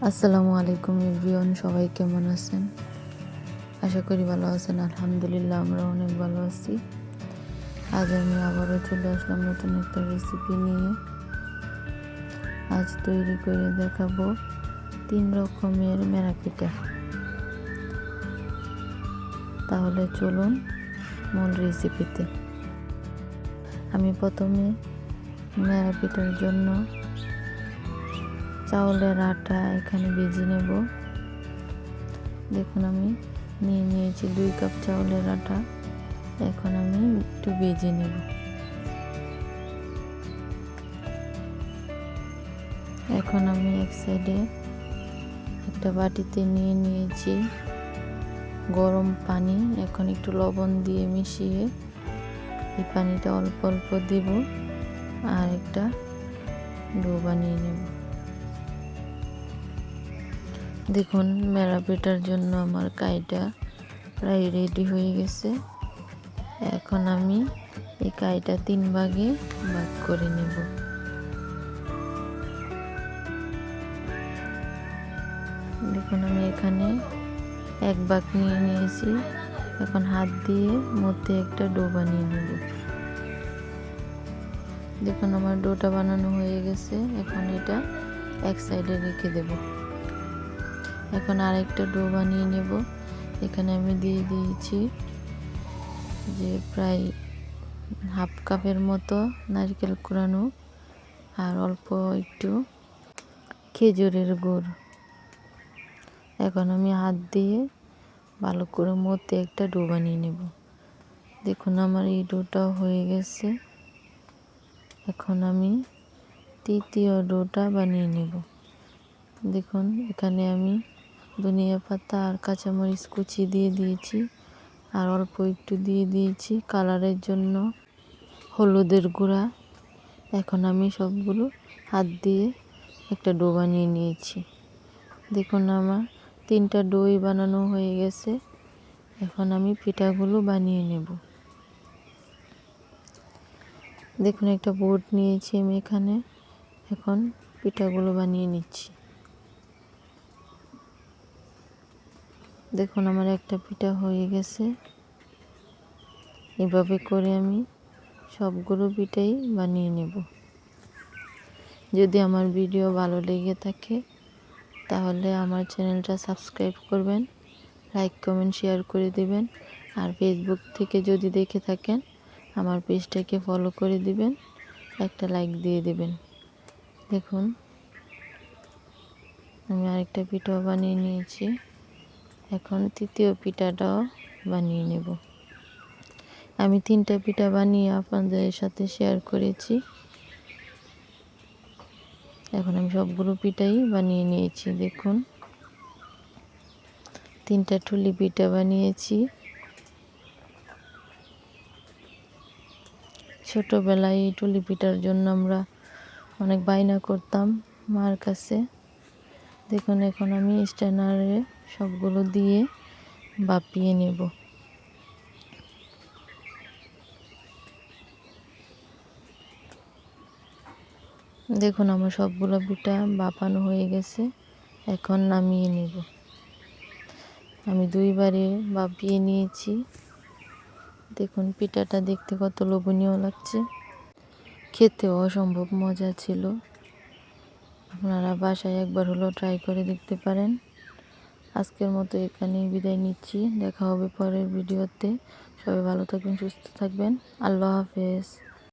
আসসালামু আলাইকুম এভরিওয়ান, সবাই কেমন আছেন? আশা করি ভালো আছেন। আলহামদুলিল্লাহ, আমরা অনেক ভালো আছি। আজ আমি আবারও চলে আসলাম নতুন একটা রেসিপি নিয়ে। আজ তৈরি করে দেখাবো 3 রকমের মেরা পিঠা। তাহলে চলুন মূল রেসিপিতে। আমি প্রথমে মেরা পিঠার জন্য চাউলের আটা এখানে ভেজে নেব। দেখুন, আমি নিয়েছি 2 কাপ চাউলের আটা। এখন আমি একটু ভেজে নেব। এখন আমি এক সাইডে একটা বাটিতে নিয়েছি গরম পানি। এখন একটু লবণ দিয়ে মিশিয়ে এই পানিটা অল্প অল্প দেব আর একটা ডো বানিয়ে নেব। দেখুন, মেরা পিঠার জন্য আমার কাইটা প্রায় রেডি হয়ে গেছে। এখন আমি এই কাইটা 3 ভাগে ভাগ করে নেব। দেখুন, আমি এখানে 1 ভাগ নিয়েছি। এখন হাত দিয়ে মধ্যে একটা ডো বানিয়ে নেব। দেখুন, আমার ডোটা বানানো হয়ে গেছে। এখন এটা এক সাইডে রেখে দেব। এখন আরেকটা ডো বানিয়ে নেব। এখানে আমি দিয়ে দিয়েছি যে প্রায় হাফ কাপের মতো নারকেল কুড়ানো আর অল্প একটু খেজুরের গুড়। এখন আমি হাত দিয়ে ভালো করে মধ্যে একটা ডো বানিয়ে নেব। দেখুন, আমার এই ডোটা হয়ে গেছে। এখন আমি তৃতীয় ডোটা বানিয়ে নেব। দেখুন, এখানে আমি ধনিয়া পাতা আর কাঁচামরিচ কুচি দিয়ে দিয়েছি আর অল্প একটু দিয়ে দিয়েছি কালারের জন্য হলুদের গুঁড়া। এখন আমি সবগুলো হাত দিয়ে একটা ডো বানিয়ে নিয়েছি। দেখুন, আমার 3টা ডোই বানানো হয়ে গেছে। এখন আমি পিঠাগুলো বানিয়ে নেব। দেখুন, একটা বোর্ড নিয়েছি আমি এখানে। এখন পিঠাগুলো বানিয়ে নিচ্ছি। দেখুন, আমার একটা পিঠা হয়ে গেছে। এভাবে করে আমি সবগুলো পিঠাই বানিয়ে নেব। যদি আমার ভিডিও ভালো লেগে থাকে তাহলে আমার চ্যানেলটা সাবস্ক্রাইব করবেন, লাইক কমেন্ট শেয়ার করে দিবেন। আর ফেসবুক থেকে যদি দেখে থাকেন আমার পেজটাকে ফলো করে দিবেন, একটা লাইক দিয়ে দিবেন। দেখুন, আমি আরেকটা পিঠাও বানিয়ে নিয়েছি। এখন তৃতীয় পিঠাটাও বানিয়ে নেব। আমি 3টা পিঠা বানিয়ে আপনাদের সাথে শেয়ার করেছি। এখন আমি সবগুলো পিঠাই বানিয়ে নিয়েছি। দেখুন, 3টা ঠুলি পিঠা বানিয়েছি। ছোটোবেলায় এই ঠুলি পিঠার জন্য আমরা অনেক বায়না করতাম মার কাছে। দেখুন, এখন আমি স্ট্যান্ডারে সবগুলো দিয়ে ভাপিয়ে নেব। দেখুন, আমার সবগুলো পিঠা ভাপানো হয়ে গেছে। এখন নামিয়ে নেব। আমি 2 বারে ভাপিয়ে নিয়েছি। দেখুন, পিঠাটা দেখতে কত লোভনীয় লাগছে, খেতেও অসম্ভব মজা ছিল। আপনারা বাসায় একবার হলেও ট্রাই করে দেখতে পারেন। আজকের মতো এখানেই বিদায় নিচ্ছি। দেখা হবে পরের ভিডিওতে। সবাই ভালো থাকবেন, সুস্থ থাকবেন। আল্লাহ হাফেজ।